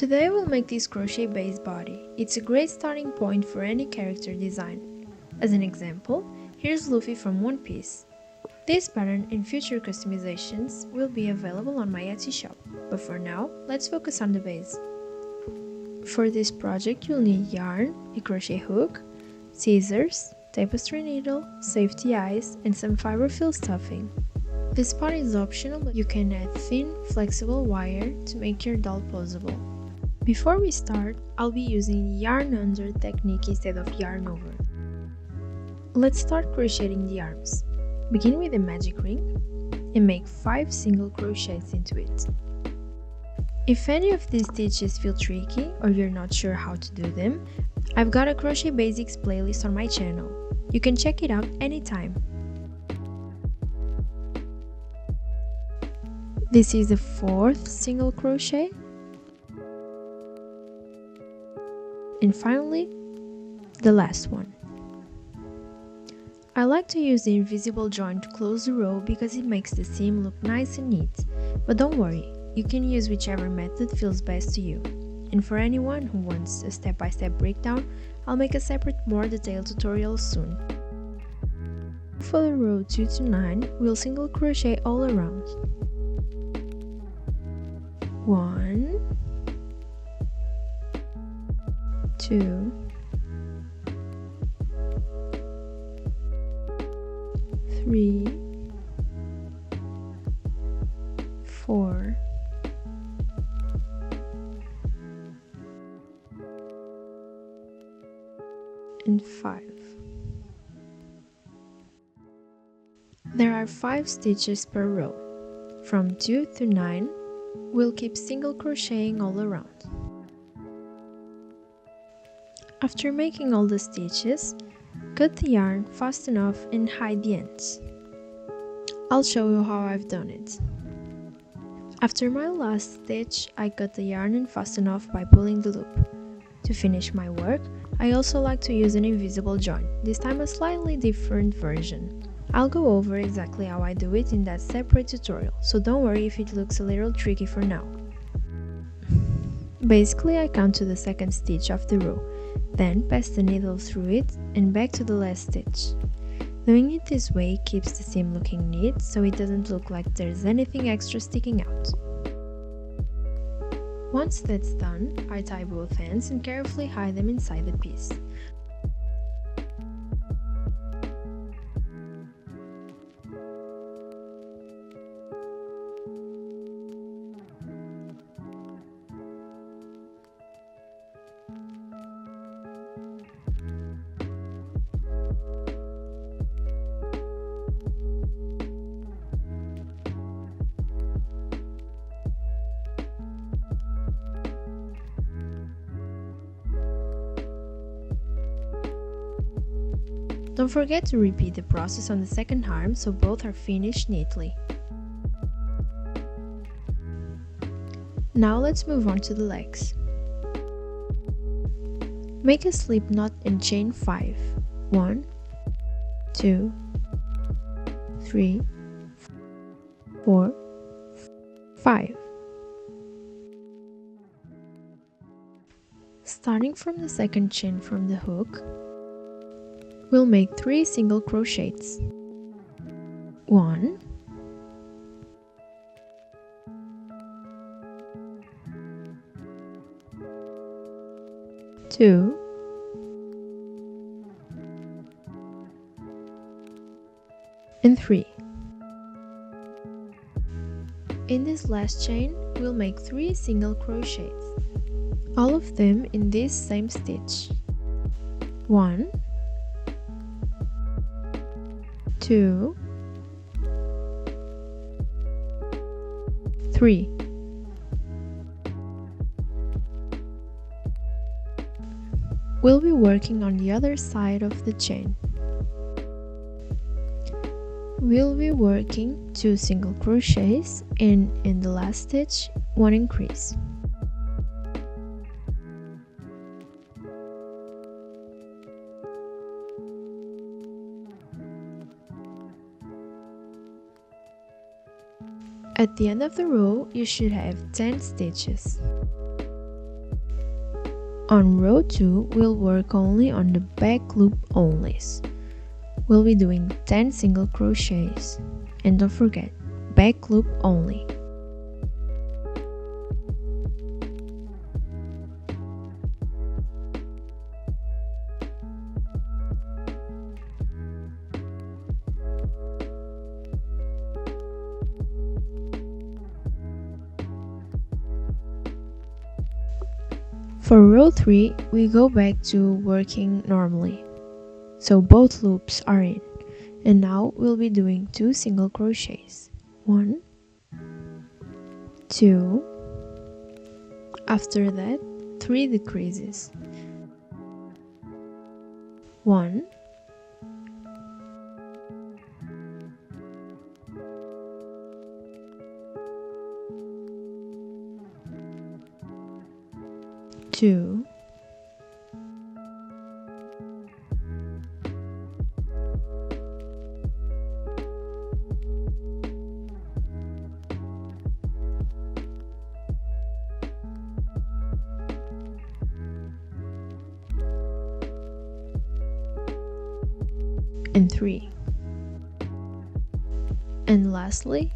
Today we'll make this crochet base body. It's a great starting point for any character design. As an example, here's Luffy from One Piece. This pattern and future customizations will be available on my Etsy shop, but for now, let's focus on the base. For this project you'll need yarn, a crochet hook, scissors, tapestry needle, safety eyes, and some fiberfill stuffing. This part is optional, but you can add thin, flexible wire to make your doll posable. Before we start, I'll be using yarn under technique instead of yarn over. Let's start crocheting the arms. Begin with a magic ring and make 5 single crochets into it. If any of these stitches feel tricky or you're not sure how to do them, I've got a crochet basics playlist on my channel. You can check it out anytime. This is the 4th single crochet. And finally, the last one. I like to use the invisible join to close the row because it makes the seam look nice and neat. But don't worry, you can use whichever method feels best to you. And for anyone who wants a step-by-step breakdown, I'll make a separate more detailed tutorial soon. For the row 2 to 9, we'll single crochet all around. 1, 2, 3, 4, 5. There are 5 stitches per row. From 2 to 9, we'll keep single crocheting all around. After making all the stitches, cut the yarn fast enough and hide the ends. I'll show you how I've done it. After my last stitch, I cut the yarn in fast enough by pulling the loop. To finish my work, I also like to use an invisible join, this time a slightly different version. I'll go over exactly how I do it in that separate tutorial, so don't worry if it looks a little tricky for now. Basically, I count to the 2nd stitch of the row, then pass the needle through it and back to the last stitch. Doing it this way keeps the seam looking neat, so it doesn't look like there's anything extra sticking out. Once that's done, I tie both ends and carefully hide them inside the piece. Don't forget to repeat the process on the 2nd arm so both are finished neatly. Now let's move on to the legs. Make a slip knot and chain 5. 1, 2, 3, 4, 5. Starting from the 2nd chain from the hook, we'll make 3 single crochets. 1, 2, and 3. In this last chain, we'll make 3 single crochets, all of them in this same stitch. 1, 2, 3. We'll be working on the other side of the chain. We'll be working 2 single crochets and in the last stitch, 1 increase. At the end of the row, you should have 10 stitches. On row 2, we'll work only on the back loop onlys. We'll be doing 10 single crochets. And don't forget, back loop only. For row 3, we go back to working normally. So both loops are in. And now we'll be doing 2 single crochets. 1, 2. After that, 3 decreases. 1, 2, 3. And lastly,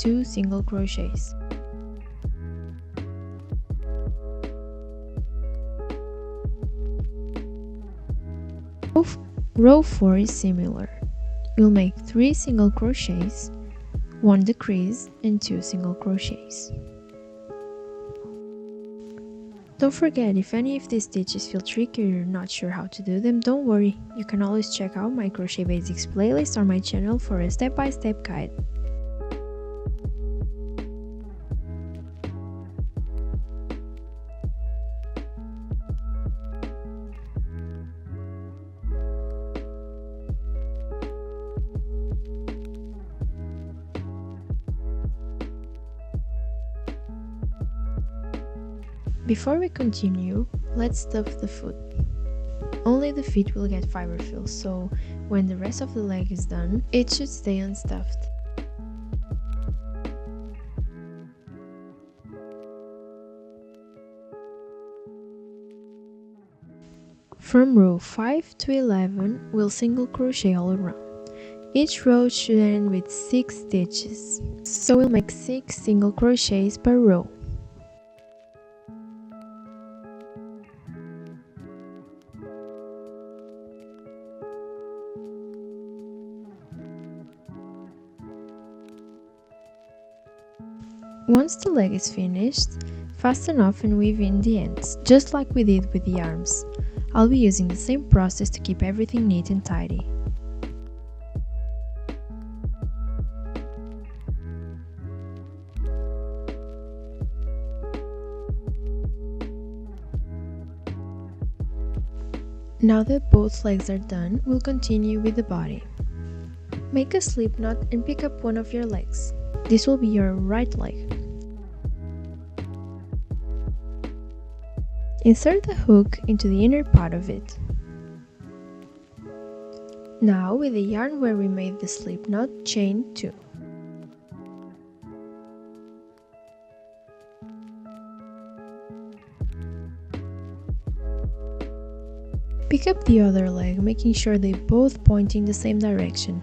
2 single crochets. Row 4 is similar. You'll make 3 single crochets, 1 decrease and 2 single crochets. Don't forget, if any of these stitches feel tricky or you're not sure how to do them, don't worry, you can always check out my Crochet Basics playlist on my channel for a step-by-step guide. Before we continue, let's stuff the foot. Only the feet will get fiberfill, so when the rest of the leg is done, it should stay unstuffed. From row 5 to 11, we'll single crochet all around. Each row should end with 6 stitches, so we'll make 6 single crochets per row. Once the leg is finished, fasten off and weave in the ends, just like we did with the arms. I'll be using the same process to keep everything neat and tidy. Now that both legs are done, we'll continue with the body. Make a slip knot and pick up one of your legs. This will be your right leg. Insert the hook into the inner part of it. Now, with the yarn where we made the slip knot, chain 2. Pick up the other leg, making sure they both point in the same direction.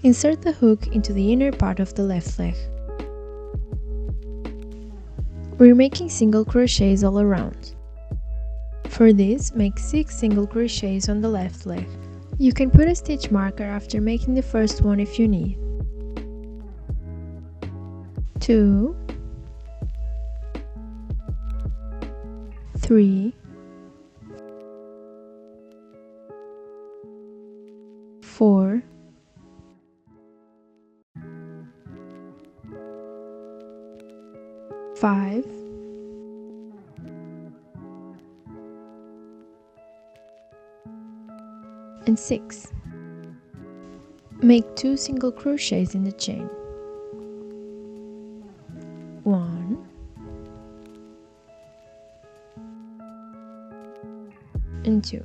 Insert the hook into the inner part of the left leg. We're making single crochets all around. For this, make 6 single crochets on the left leg. You can put a stitch marker after making the first one if you need. 2, 3, 4, 5, 6. Make 2 single crochets in the chain. 1 and 2.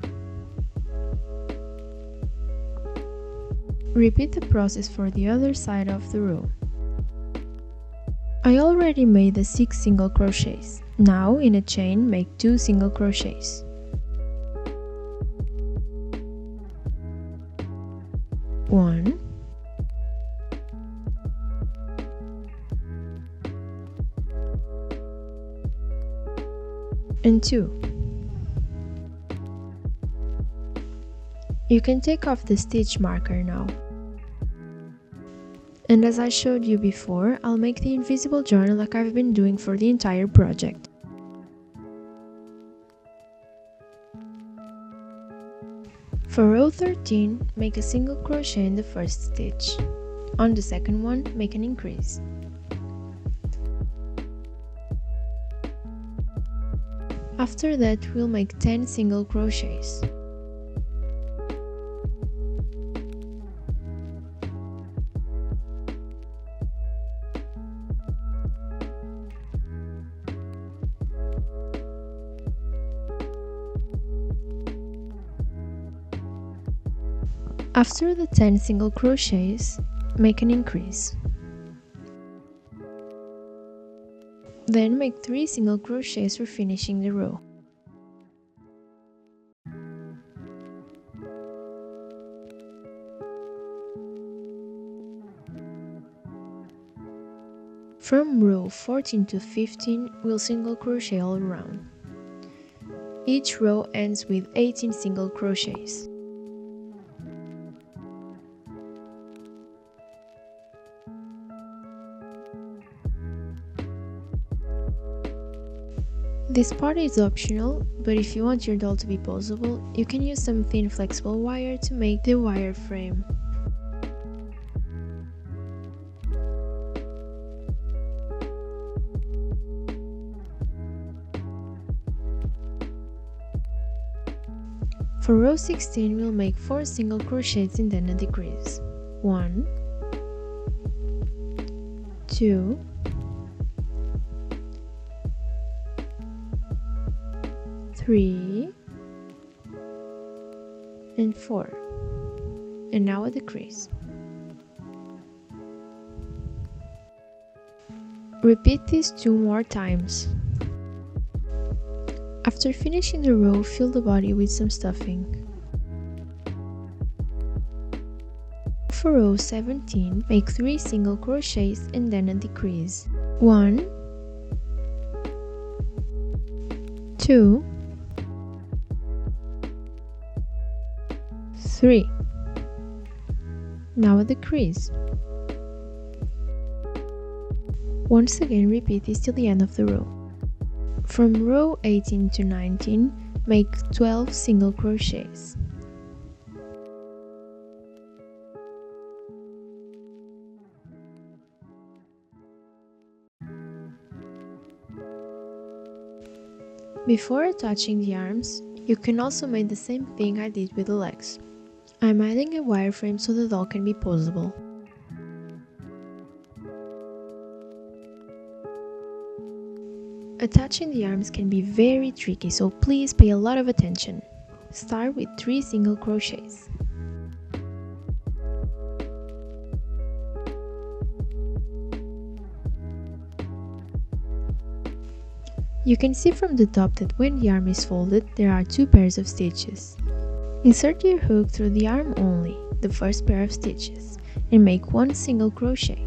Repeat the process for the other side of the row. I already made the 6 single crochets. Now in a chain make 2 single crochets. 1 and 2. You can take off the stitch marker now. And as I showed you before, I'll make the invisible journal like I've been doing for the entire project. For row 13, make a single crochet in the first stitch. On the second one, make an increase. After that, we'll make 10 single crochets. After the 10 single crochets, make an increase. Then make 3 single crochets for finishing the row. From row 14 to 15, we'll single crochet all around. Each row ends with 18 single crochets. This part is optional, but if you want your doll to be poseable, you can use some thin flexible wire to make the wire frame. For row 16, we'll make 4 single crochets and then a decrease. 1, 2, 3, and 4, and now a decrease. Repeat this 2 more times. After finishing the row, fill the body with some stuffing. For row 17, make 3 single crochets and then a decrease. 1, 2, 3. Now a decrease. Once again, repeat this till the end of the row. From row 18 to 19, make 12 single crochets. Before attaching the arms, you can also make the same thing I did with the legs. I'm adding a wireframe so the doll can be poseable. Attaching the arms can be very tricky, so please pay a lot of attention. Start with 3 single crochets. You can see from the top that when the arm is folded, there are 2 pairs of stitches. Insert your hook through the arm only, the first pair of stitches, and make 1 single crochet.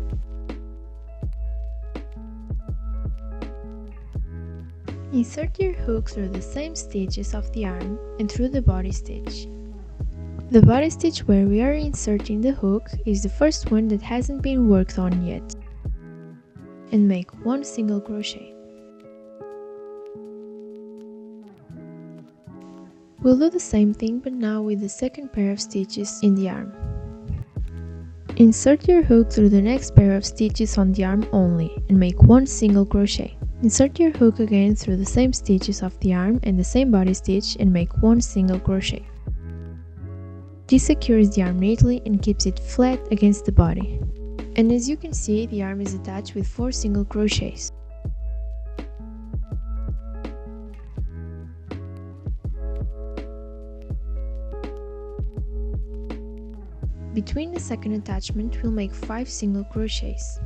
Insert your hook through the same stitches of the arm and through the body stitch. The body stitch where we are inserting the hook is the first one that hasn't been worked on yet. And make 1 single crochet. We'll do the same thing but now with the second pair of stitches in the arm. Insert your hook through the next pair of stitches on the arm only and make 1 single crochet. Insert your hook again through the same stitches of the arm and the same body stitch and make 1 single crochet. This secures the arm neatly and keeps it flat against the body. And as you can see, the arm is attached with 4 single crochets. Between the second attachment, we'll make 5 single crochets.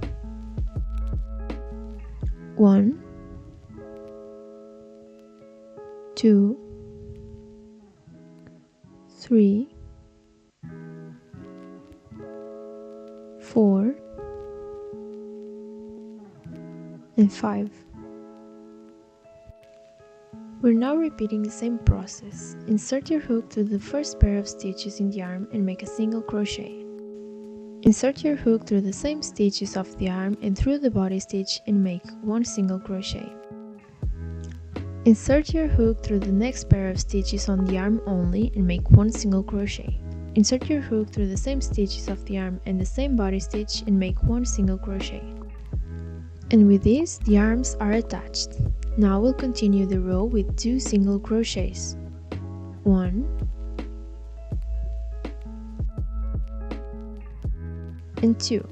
1, 2, 3, 4, and 5. We're now repeating the same process. Insert your hook through the first pair of stitches in the arm and make a single crochet. Insert your hook through the same stitches of the arm and through the body stitch and make one single crochet. Insert your hook through the next pair of stitches on the arm only and make one single crochet. Insert your hook through the same stitches of the arm and the same body stitch and make one single crochet. And with this, the arms are attached. Now we'll continue the row with 2 single crochets. 1 and 2.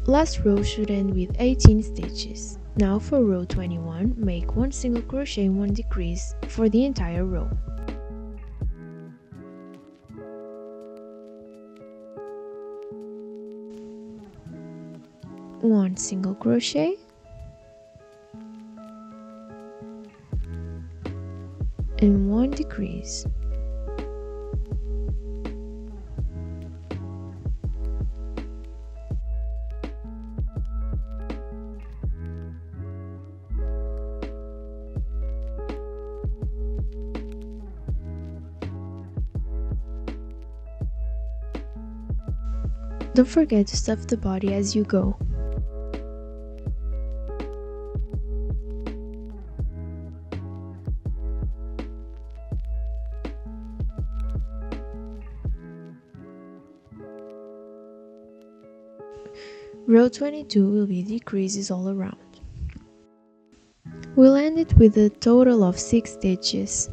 Last row should end with 18 stitches. Now for row 21, make 1 single crochet and 1 decrease for the entire row. One single crochet and 1 decrease. Don't forget to stuff the body as you go. Row 22 will be decreases all around. We'll end it with a total of 6 stitches.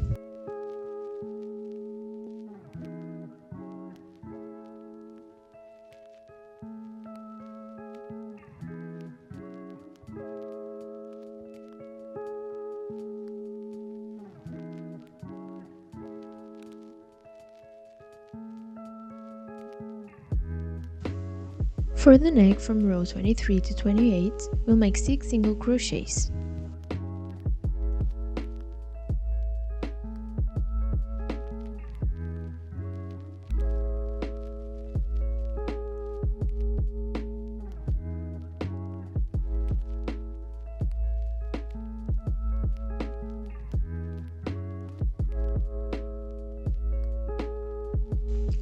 For the neck from row 23 to 28, we'll make 6 single crochets.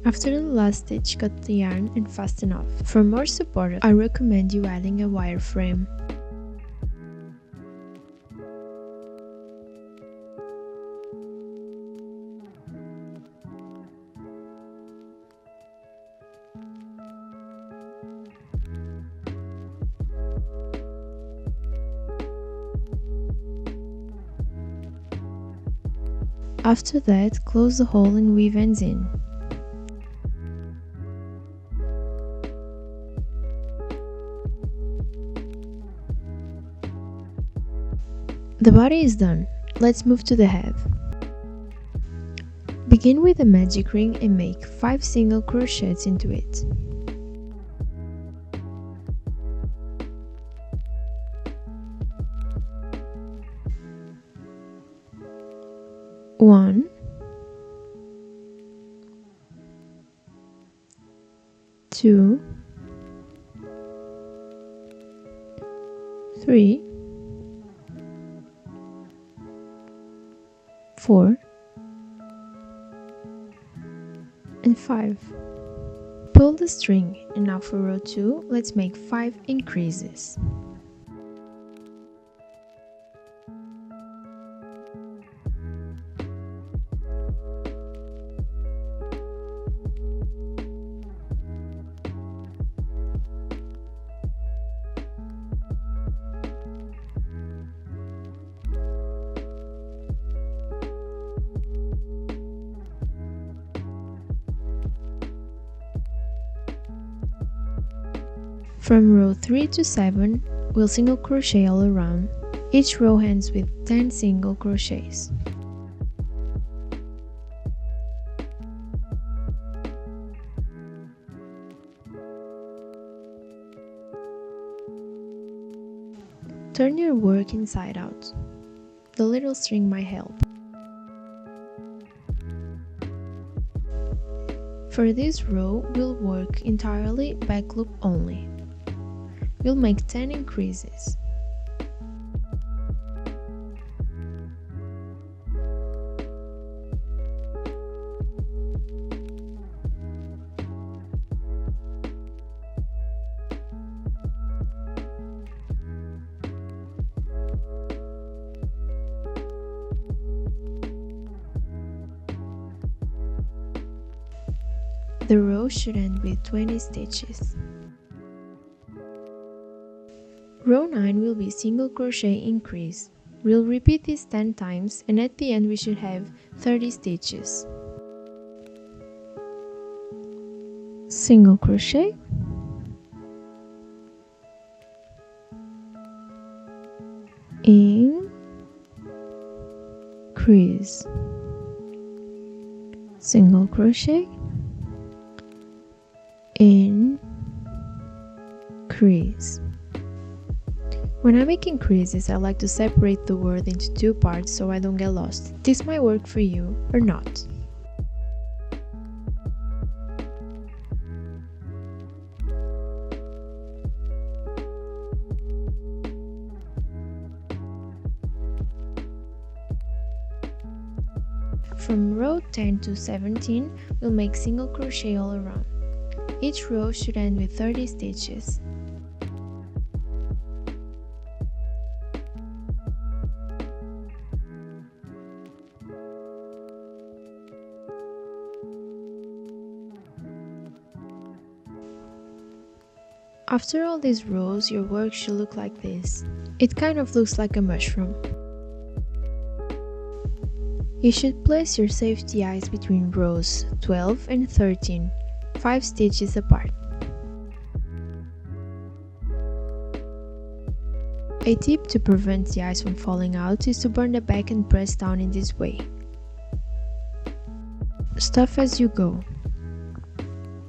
After the last stitch, cut the yarn and fasten off. For more support, I recommend you adding a wireframe. After that, close the hole and weave ends in. The body is done. Let's move to the head. Begin with a magic ring and make 5 single crochets into it. One, 2, 3, 4, and 5. Pull the string, and now for row 2, let's make 5 increases. From row 3 to 7, we'll single crochet all around. Each row ends with 10 single crochets. Turn your work inside out. The little string might help. For this row, we'll work entirely back loop only. We'll make 10 increases. The row should end with 20 stitches. Row 9 will be single crochet increase. We'll repeat this 10 times and at the end we should have 30 stitches. Single crochet, increase, single crochet, increase. When I make increases, I like to separate the word into two parts so I don't get lost. This might work for you or not. From row 10 to 17, we'll make single crochet all around. Each row should end with 30 stitches. After all these rows, your work should look like this. It kind of looks like a mushroom. You should place your safety eyes between rows 12 and 13, 5 stitches apart. A tip to prevent the eyes from falling out is to burn the back and press down in this way. Stuff as you go.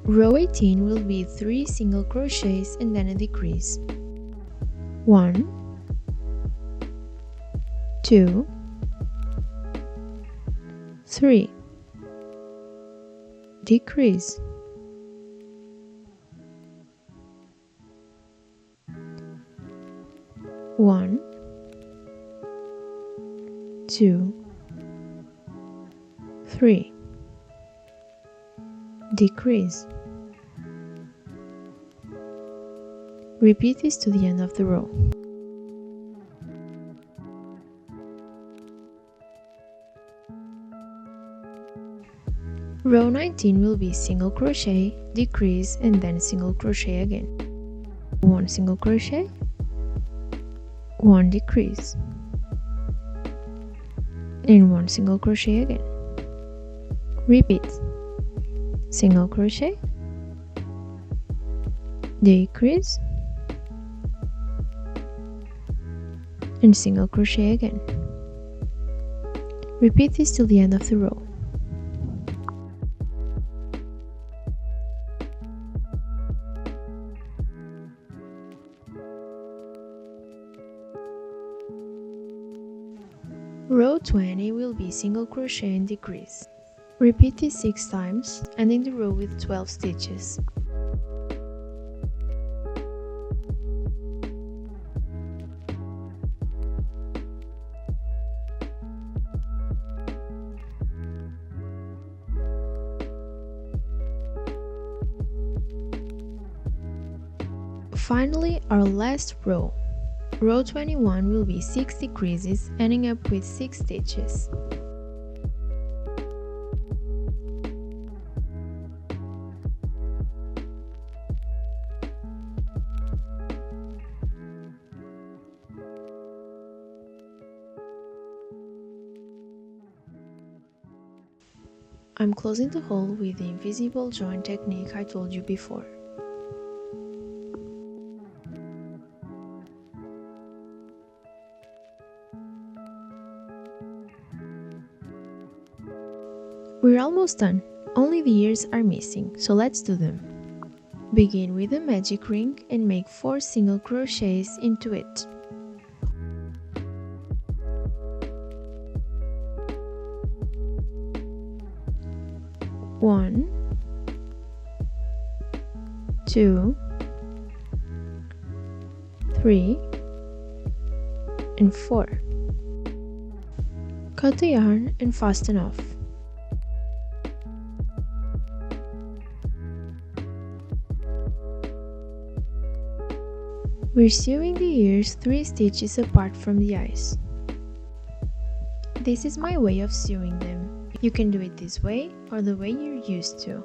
Row 18 will be 3 single crochets and then a decrease. 1, 2, 3. Decrease. 1, 2, 3. Decrease. Repeat this to the end of the row. Row 19 will be single crochet, decrease, and then single crochet again. 1 single crochet, 1 decrease, and 1 single crochet again. Repeat. Single crochet, decrease, and single crochet again. Repeat this till the end of the row. Row 20 will be single crochet and decrease. Repeat this 6 times, ending the row with 12 stitches. Finally, our last row. Row 21 will be 6 decreases, ending up with 6 stitches. I'm closing the hole with the invisible join technique I told you before. We're almost done, only the ears are missing, so let's do them. Begin with a magic ring and make 4 single crochets into it. 1, 2, 3, and 4. Cut the yarn and fasten off. We're sewing the ears 3 stitches apart from the eyes. This is my way of sewing them. You can do it this way or the way you're used to.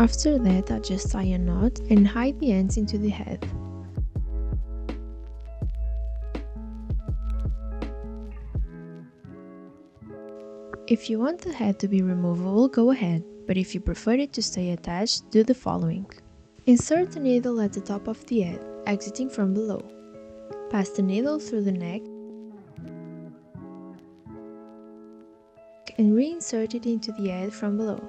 After that, I just tie a knot and hide the ends into the head. If you want the head to be removable, go ahead, but if you prefer it to stay attached, do the following. Insert the needle at the top of the head, exiting from below. Pass the needle through the neck and reinsert it into the head from below,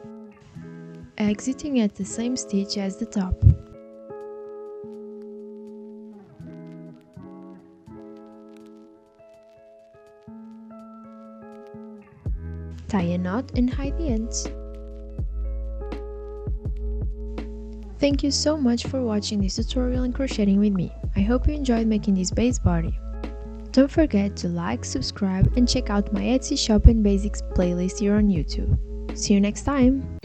exiting at the same stitch as the top. Tie a knot and hide the ends. Thank you so much for watching this tutorial and crocheting with me. I hope you enjoyed making this base body. Don't forget to like, subscribe, and check out my Etsy shop and basics playlist here on YouTube. See you next time!